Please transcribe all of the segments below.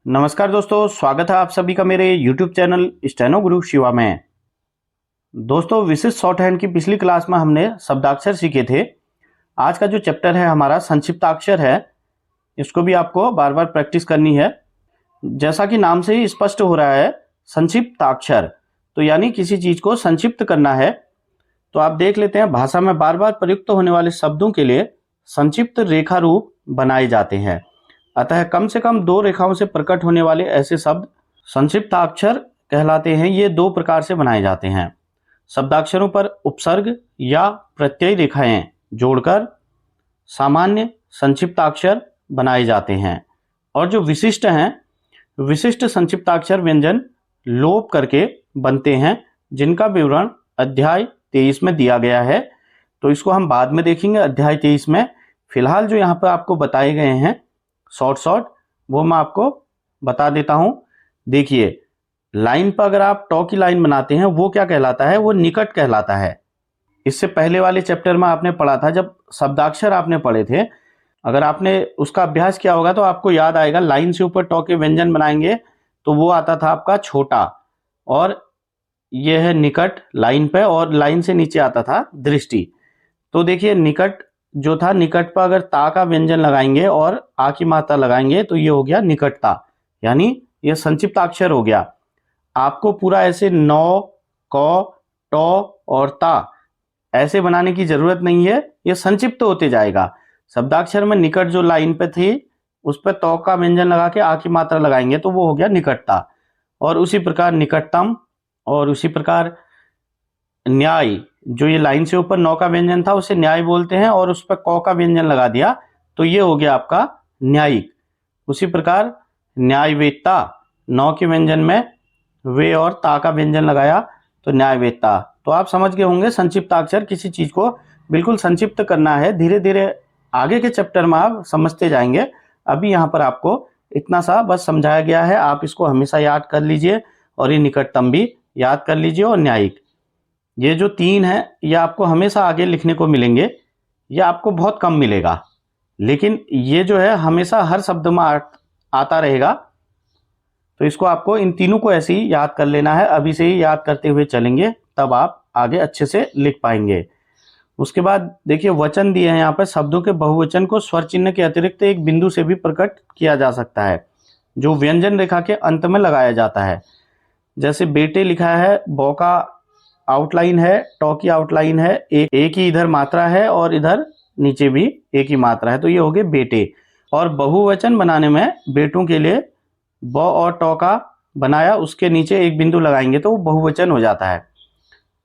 नमस्कार दोस्तों, स्वागत है आप सभी का मेरे YouTube चैनल स्टेनो गुरु शिवा में। दोस्तों, विशिष्ट शॉर्ट हैंड की पिछली क्लास में हमने शब्दाक्षर सीखे थे। आज का जो चैप्टर है हमारा संक्षिप्ताक्षर है। इसको भी आपको बार बार प्रैक्टिस करनी है। जैसा कि नाम से ही स्पष्ट हो रहा है, संक्षिप्ताक्षर तो यानी किसी चीज को संक्षिप्त करना है। तो आप देख लेते हैं, भाषा में बार बार प्रयुक्त होने वाले शब्दों के लिए संक्षिप्त रेखा रूप बनाए जाते हैं। अतः कम से कम 2 रेखाओं से प्रकट होने वाले ऐसे शब्द संक्षिप्ताक्षर कहलाते हैं। ये 2 प्रकार से बनाए जाते हैं। शब्दाक्षरों पर उपसर्ग या प्रत्यय रेखाएं जोड़कर सामान्य संक्षिप्ताक्षर बनाए जाते हैं। और जो विशिष्ट हैं, विशिष्ट संक्षिप्ताक्षर व्यंजन लोप करके बनते हैं, जिनका विवरण अध्याय 23 में दिया गया है। तो इसको हम बाद में देखेंगे अध्याय 23 में। फिलहाल जो यहाँ पर आपको बताए गए हैं शॉर्ट वो मैं आपको बता देता हूं। देखिए, लाइन पर अगर आप टॉ की लाइन बनाते हैं वो क्या कहलाता है? वो निकट कहलाता है। इससे पहले वाले चैप्टर में आपने पढ़ा था, जब शब्दाक्षर आपने पढ़े थे, अगर आपने उसका अभ्यास किया होगा तो आपको याद आएगा, लाइन से ऊपर टॉ के व्यंजन बनाएंगे तो वो आता था आपका छोटा, और यह है निकट लाइन पे, और लाइन से नीचे आता था दृष्टि। तो देखिए, निकट जो था, निकट पर अगर ता का व्यंजन लगाएंगे और आ की मात्रा लगाएंगे तो ये हो गया निकटता, यानी ये संक्षिप्ताक्षर हो गया। आपको पूरा ऐसे नौ, क, टॉ और ता ऐसे बनाने की जरूरत नहीं है, ये संक्षिप्त होते जाएगा। शब्दाक्षर में निकट जो लाइन पे थी उस पर तौ का व्यंजन लगा के आ की मात्रा लगाएंगे तो वो हो गया निकटता। और उसी प्रकार निकटतम, और उसी प्रकार न्याय, जो ये लाइन से ऊपर नौ का व्यंजन था उसे न्याय बोलते हैं, और उस पर क का व्यंजन लगा दिया तो ये हो गया आपका न्यायिक। उसी प्रकार न्यायवेत्ता, नौ के व्यंजन में वे और ता का व्यंजन लगाया तो न्यायवेत्ता। तो आप समझ गए होंगे, संक्षिप्ताक्षर किसी चीज को बिल्कुल संक्षिप्त करना है। धीरे धीरे आगे के चैप्टर में आप समझते जाएंगे। अभी यहाँ पर आपको इतना सा बस समझाया गया है, आप इसको हमेशा याद कर लीजिए, और ये निकटतम भी याद कर लीजिए, और न्यायिक। ये जो 3 है ये आपको हमेशा आगे लिखने को मिलेंगे, ये आपको बहुत कम मिलेगा, लेकिन ये जो है हमेशा हर शब्द में आता रहेगा। तो इसको आपको, इन तीनों को ऐसे ही याद कर लेना है, अभी से ही याद करते हुए चलेंगे, तब आप आगे अच्छे से लिख पाएंगे। उसके बाद देखिए, वचन दिए हैं यहाँ पर। शब्दों के बहुवचन को स्वर चिन्ह के अतिरिक्त एक बिंदु से भी प्रकट किया जा सकता है, जो व्यंजन रेखा के अंत में लगाया जाता है। जैसे बेटे लिखा है, बौ का आउटलाइन है, टॉ की आउटलाइन है, एक ही इधर मात्रा है और इधर नीचे भी एक ही मात्रा है, तो ये हो गए बेटे। और बहुवचन बनाने में बेटों के लिए ब और टॉ का बनाया, उसके नीचे एक बिंदु लगाएंगे तो वो बहुवचन हो जाता है।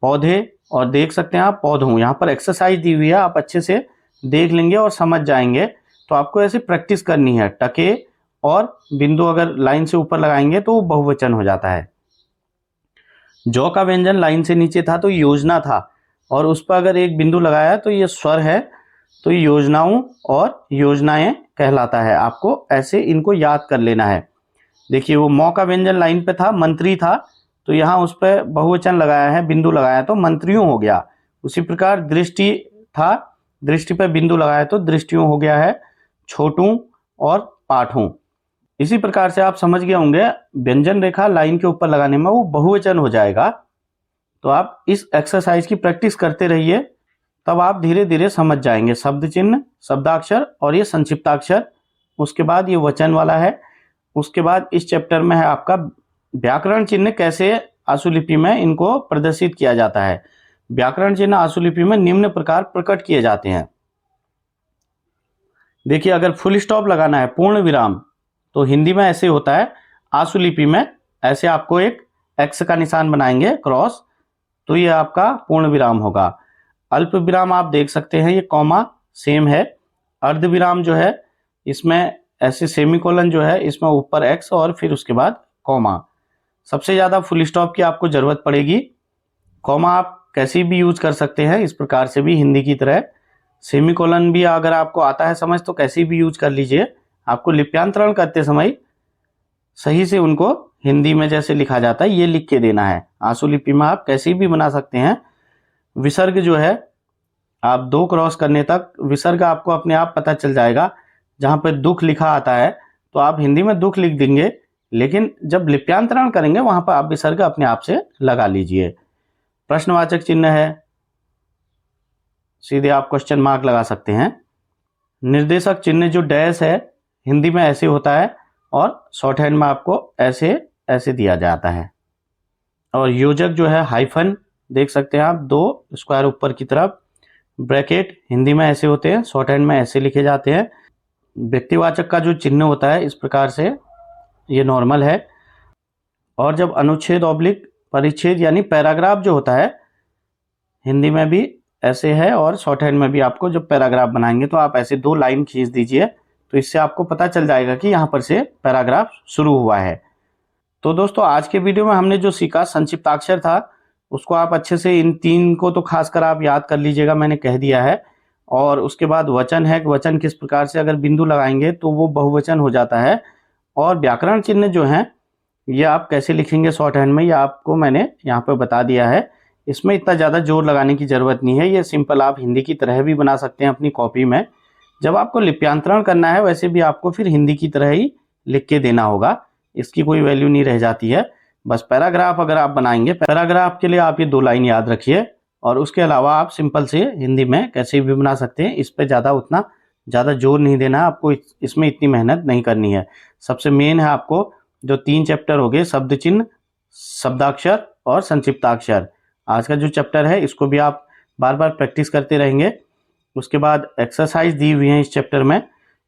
पौधे, और देख सकते हैं आप पौधों, यहाँ पर एक्सरसाइज दी हुई है, आप अच्छे से देख लेंगे और समझ जाएंगे। तो आपको ऐसे प्रैक्टिस करनी है। टके और बिंदु अगर लाइन से ऊपर लगाएंगे तो वो बहुवचन हो जाता है। जौ का व्यंजन लाइन से नीचे था तो योजना था, और उस पर अगर एक बिंदु लगाया तो ये स्वर है, तो ये योजनाओं और योजनाएं कहलाता है। आपको ऐसे इनको याद कर लेना है। देखिए, वो मौ का व्यंजन लाइन पे था, मंत्री था, तो यहाँ उस पर बहुवचन लगाया है, बिंदु लगाया तो मंत्रियों हो गया। उसी प्रकार दृष्टि था, दृष्टि पे बिंदु लगाया तो दृष्टियों हो गया है, छोटू और पाठों। इसी प्रकार से आप समझ गए होंगे, व्यंजन रेखा लाइन के ऊपर लगाने में वो बहुवचन हो जाएगा। तो आप इस एक्सरसाइज की प्रैक्टिस करते रहिए, तब आप धीरे धीरे समझ जाएंगे। शब्द चिन्ह, शब्दाक्षर और ये संक्षिप्ताक्षर। उसके बाद ये वचन वाला है। उसके बाद इस चैप्टर में है आपका व्याकरण चिन्ह, कैसे आशुलिपि में इनको प्रदर्शित किया जाता है। व्याकरण चिन्ह आशुलिपि में निम्न प्रकार प्रकट किए जाते हैं। देखिए, अगर फुल स्टॉप लगाना है, पूर्ण विराम, तो हिंदी में ऐसे होता है। आशुलिपि में ऐसे आपको एक एक्स का निशान बनाएंगे, क्रॉस, तो ये आपका पूर्ण विराम होगा। अल्प विराम आप देख सकते हैं, ये कॉमा सेम है। अर्ध विराम जो है, इसमें ऐसे सेमीकोलन जो है, इसमें ऊपर एक्स और फिर उसके बाद कॉमा। सबसे ज्यादा फुल स्टॉप की आपको जरूरत पड़ेगी। कॉमा आप कैसी भी यूज कर सकते हैं, इस प्रकार से भी हिंदी की तरह। सेमीकोलन भी अगर आपको आता है समझ तो कैसी भी यूज कर लीजिए। आपको लिप्यांतरण करते समय सही से उनको हिंदी में जैसे लिखा जाता है ये लिख के देना है। आशुलिपि में आप कैसी भी बना सकते हैं। विसर्ग जो है, आप 2 क्रॉस करने तक विसर्ग आपको अपने आप पता चल जाएगा। जहां पर दुख लिखा आता है तो आप हिंदी में दुख लिख देंगे, लेकिन जब लिप्यांतरण करेंगे वहां पर आप विसर्ग अपने आप से लगा लीजिए। प्रश्नवाचक चिन्ह है, सीधे आप क्वेश्चन मार्क लगा सकते हैं। निर्देशक चिन्ह जो डैश है हिंदी में ऐसे होता है और शॉर्ट हैंड में आपको ऐसे ऐसे दिया जाता है। और योजक जो है हाइफन देख सकते हैं आप, 2 स्क्वायर ऊपर की तरफ, ब्रैकेट हिंदी में ऐसे होते हैं, शॉर्ट हैंड में ऐसे लिखे जाते हैं। व्यक्तिवाचक का जो चिन्ह होता है इस प्रकार से, ये नॉर्मल है। और जब अनुच्छेद ऑब्लिक परिच्छेद यानी पैराग्राफ जो होता है हिंदी में भी ऐसे है और शॉर्ट हैंड में भी आपको जब पैराग्राफ बनाएंगे तो आप ऐसे 2 लाइन खींच दीजिए, तो इससे आपको पता चल जाएगा कि यहाँ पर से पैराग्राफ शुरू हुआ है। तो दोस्तों आज के वीडियो में हमने जो सीखा संक्षिप्ताक्षर था, उसको आप अच्छे से इन 3 को तो खासकर आप याद कर लीजिएगा, मैंने कह दिया है। और उसके बाद वचन है, वचन किस प्रकार से अगर बिंदु लगाएंगे तो वो बहुवचन हो जाता है। और व्याकरण चिन्ह जो हैं ये आप कैसे लिखेंगे शॉर्ट हैंड में, ये आपको मैंने यहाँ पर बता दिया है। इसमें इतना ज़्यादा जोर लगाने की ज़रूरत नहीं है, ये सिंपल आप हिंदी की तरह भी बना सकते हैं अपनी कॉपी में। जब आपको लिप्यांतरण करना है वैसे भी आपको फिर हिंदी की तरह ही लिख के देना होगा, इसकी कोई वैल्यू नहीं रह जाती है। बस पैराग्राफ अगर आप बनाएंगे, पैराग्राफ के लिए आप ये 2 लाइन याद रखिए, और उसके अलावा आप सिंपल से हिंदी में कैसे भी बना सकते हैं। इस पर उतना ज़्यादा जोर नहीं देना, आपको इसमें इतनी मेहनत नहीं करनी है। सबसे मेन है आपको जो 3 चैप्टर हो गए, शब्द चिन्ह, शब्दाक्षर और संक्षिप्ताक्षर। आज का जो चैप्टर है इसको भी आप बार बार प्रैक्टिस करते रहेंगे। उसके बाद एक्सरसाइज दी हुई है इस चैप्टर में,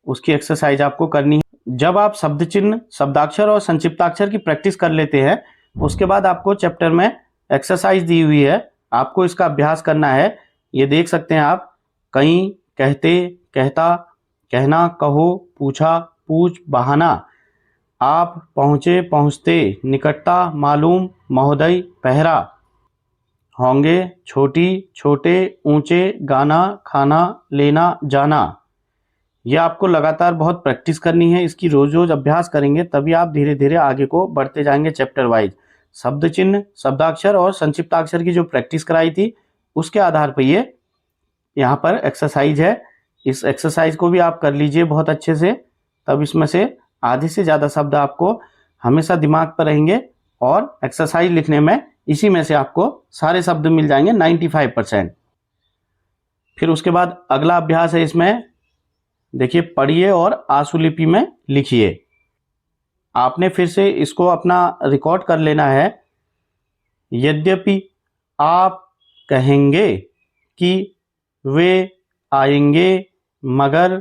उसकी एक्सरसाइज आपको करनी है। जब आप शब्द चिन्ह, शब्दाक्षर और संक्षिप्ताक्षर की प्रैक्टिस कर लेते हैं, उसके बाद आपको चैप्टर में एक्सरसाइज दी हुई है, आपको इसका अभ्यास करना है। ये देख सकते हैं आप, कहीं, कहते, कहता, कहना, कहो, पूछा, पूछ, बहाना, आप, पहुँचे, पहुँचते, निकटता, मालूम, महोदय, पहरा, होंगे, छोटी, छोटे, ऊंचे, गाना, खाना, लेना, जाना। ये आपको लगातार बहुत प्रैक्टिस करनी है, इसकी रोज रोज अभ्यास करेंगे तभी आप धीरे धीरे आगे को बढ़ते जाएंगे चैप्टर वाइज। शब्द चिन्ह, शब्दाक्षर और संक्षिप्ताक्षर की जो प्रैक्टिस कराई थी उसके आधार पर ये यहाँ पर एक्सरसाइज है। इस एक्सरसाइज को भी आप कर लीजिए बहुत अच्छे से, तब इसमें से आधे से ज़्यादा शब्द आपको हमेशा दिमाग पर रहेंगे और एक्सरसाइज लिखने में इसी में से आपको सारे शब्द मिल जाएंगे 95%। फिर उसके बाद अगला अभ्यास है इसमें, देखिए, पढ़िए और आशुलिपि में लिखिए। आपने फिर से इसको अपना रिकॉर्ड कर लेना है। यद्यपि आप कहेंगे कि वे आएंगे मगर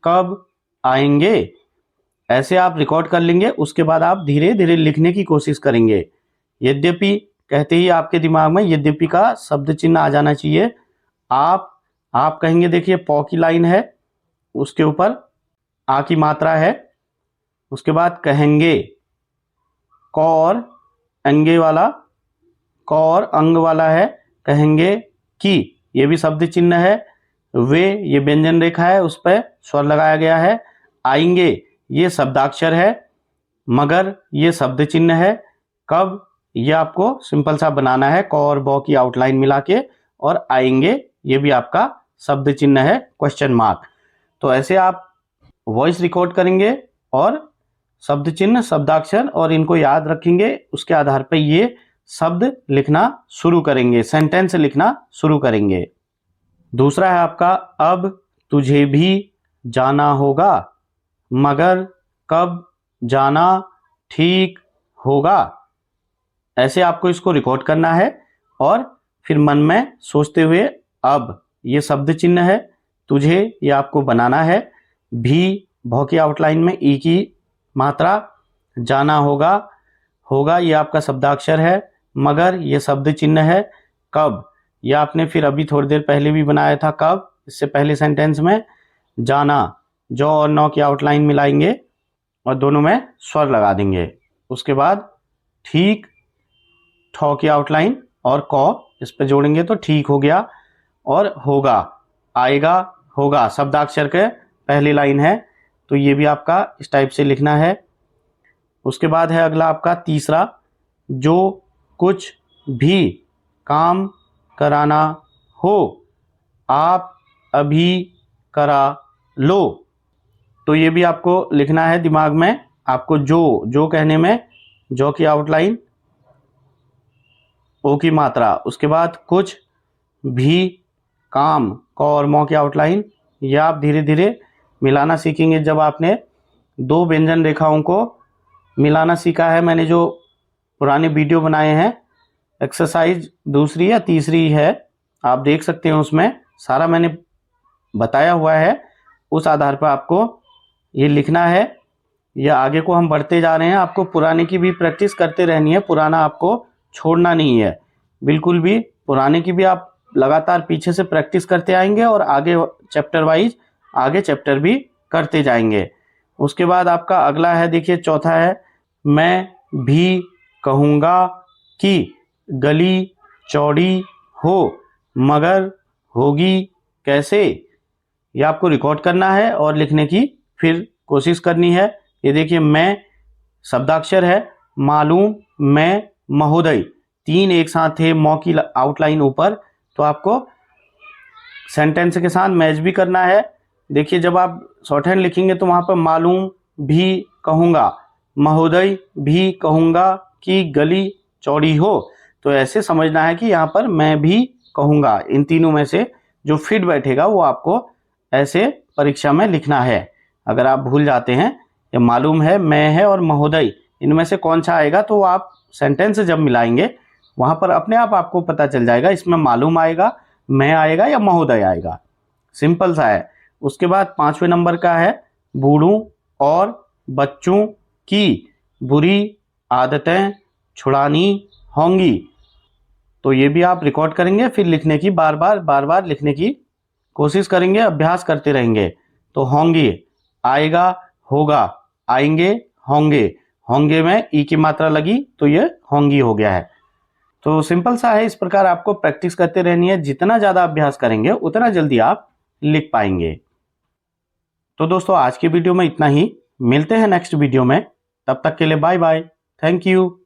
कब आएंगे, ऐसे आप रिकॉर्ड कर लेंगे। उसके बाद आप धीरे धीरे लिखने की कोशिश करेंगे। यद्यपि कहते ही आपके दिमाग में यद्यपि का शब्द चिन्ह आ जाना चाहिए। आप कहेंगे, देखिए पौ की लाइन है, उसके ऊपर आ की मात्रा है। उसके बाद कहेंगे, क और अंगे वाला, क और अंग वाला है। कहेंगे कि, ये भी शब्द चिन्ह है। वे, ये व्यंजन रेखा है, उस पर स्वर लगाया गया है। आएंगे, ये शब्दाक्षर है। मगर, ये शब्द चिन्ह है। कब, ये आपको सिंपल सा बनाना है, क और ब की आउटलाइन मिला के। और आएंगे, ये भी आपका शब्द चिन्ह है, क्वेश्चन मार्क। तो ऐसे आप वॉइस रिकॉर्ड करेंगे और शब्द चिन्ह, शब्दाक्षर और इनको याद रखेंगे। उसके आधार पर ये शब्द लिखना शुरू करेंगे, सेंटेंस लिखना शुरू करेंगे। दूसरा है आपका, अब तुझे भी जाना होगा मगर कब जाना ठीक होगा। ऐसे आपको इसको रिकॉर्ड करना है और फिर मन में सोचते हुए, अब ये शब्द चिन्ह है, तुझे ये आपको बनाना है, भी भौ की आउटलाइन में ई की मात्रा, जाना होगा, होगा ये आपका शब्दाक्षर है, मगर ये शब्द चिन्ह है, कब ये आपने फिर अभी थोड़ी देर पहले भी बनाया था, कब, इससे पहले सेंटेंस में जाना, जौ और नौ की आउटलाइन मिलाएंगे और दोनों में स्वर लगा देंगे। उसके बाद ठीक, ठौ की आउटलाइन और क इस पे जोड़ेंगे तो ठीक हो गया। और होगा, आएगा, होगा शब्दाक्षर के पहली लाइन है, तो ये भी आपका इस टाइप से लिखना है। उसके बाद है अगला आपका तीसरा, जो कुछ भी काम कराना हो आप अभी करा लो। तो ये भी आपको लिखना है दिमाग में, आपको जो कहने में जो की आउटलाइन, ओ की मात्रा, उसके बाद कुछ, भी, काम, क और म की आउटलाइन। यह आप धीरे धीरे मिलाना सीखेंगे। जब आपने दो व्यंजन रेखाओं को मिलाना सीखा है, मैंने जो पुराने वीडियो बनाए हैं, एक्सरसाइज दूसरी या तीसरी है, आप देख सकते हैं, उसमें सारा मैंने बताया हुआ है। उस आधार पर आपको ये लिखना है। या आगे को हम बढ़ते जा रहे हैं, आपको पुराने की भी प्रैक्टिस करते रहनी है, पुराना आपको छोड़ना नहीं है बिल्कुल भी। पुराने की भी आप लगातार पीछे से प्रैक्टिस करते आएंगे और आगे चैप्टर वाइज आगे चैप्टर भी करते जाएंगे। उसके बाद आपका अगला है, देखिए चौथा है, मैं भी कहूँगा कि गली चौड़ी हो मगर होगी कैसे। ये आपको रिकॉर्ड करना है और लिखने की फिर कोशिश करनी है। ये देखिए, मैं शब्दाक्षर है, मालूम, मैं, महोदय, तीन एक साथ है, मौ की आउटलाइन ऊपर, तो आपको सेंटेंस के साथ मैच भी करना है। देखिए, जब आप शॉर्ट हैंड लिखेंगे तो वहां पर मालूम भी कहूँगा, महोदय भी कहूँगा कि गली चौड़ी हो, तो ऐसे समझना है कि यहाँ पर मैं भी कहूँगा, इन तीनों में से जो फिट बैठेगा वो आपको ऐसे परीक्षा में लिखना है। अगर आप भूल जाते हैं, ये मालूम है, मैं है और महोदय, इनमें से कौन सा आएगा, तो आप सेंटेंस जब मिलाएंगे वहां पर अपने आप आपको पता चल जाएगा, इसमें मालूम आएगा, मैं आएगा या महोदय आएगा। सिंपल सा है। उसके बाद 5वें नंबर का है, बूढ़ों और बच्चों की बुरी आदतें छुड़ानी होंगी। तो ये भी आप रिकॉर्ड करेंगे, फिर लिखने की बार बार लिखने की कोशिश करेंगे, अभ्यास करते रहेंगे। तो होंगी आएगा, होगा, आएंगे, होंगे, होंगे में ई की मात्रा लगी तो ये होंगी हो गया है। तो सिंपल सा है, इस प्रकार आपको प्रैक्टिस करते रहनी है। जितना ज़्यादा अभ्यास करेंगे उतना जल्दी आप लिख पाएंगे। तो दोस्तों, आज की वीडियो में इतना ही। मिलते हैं नेक्स्ट वीडियो में, तब तक के लिए बाय बाय, थैंक यू।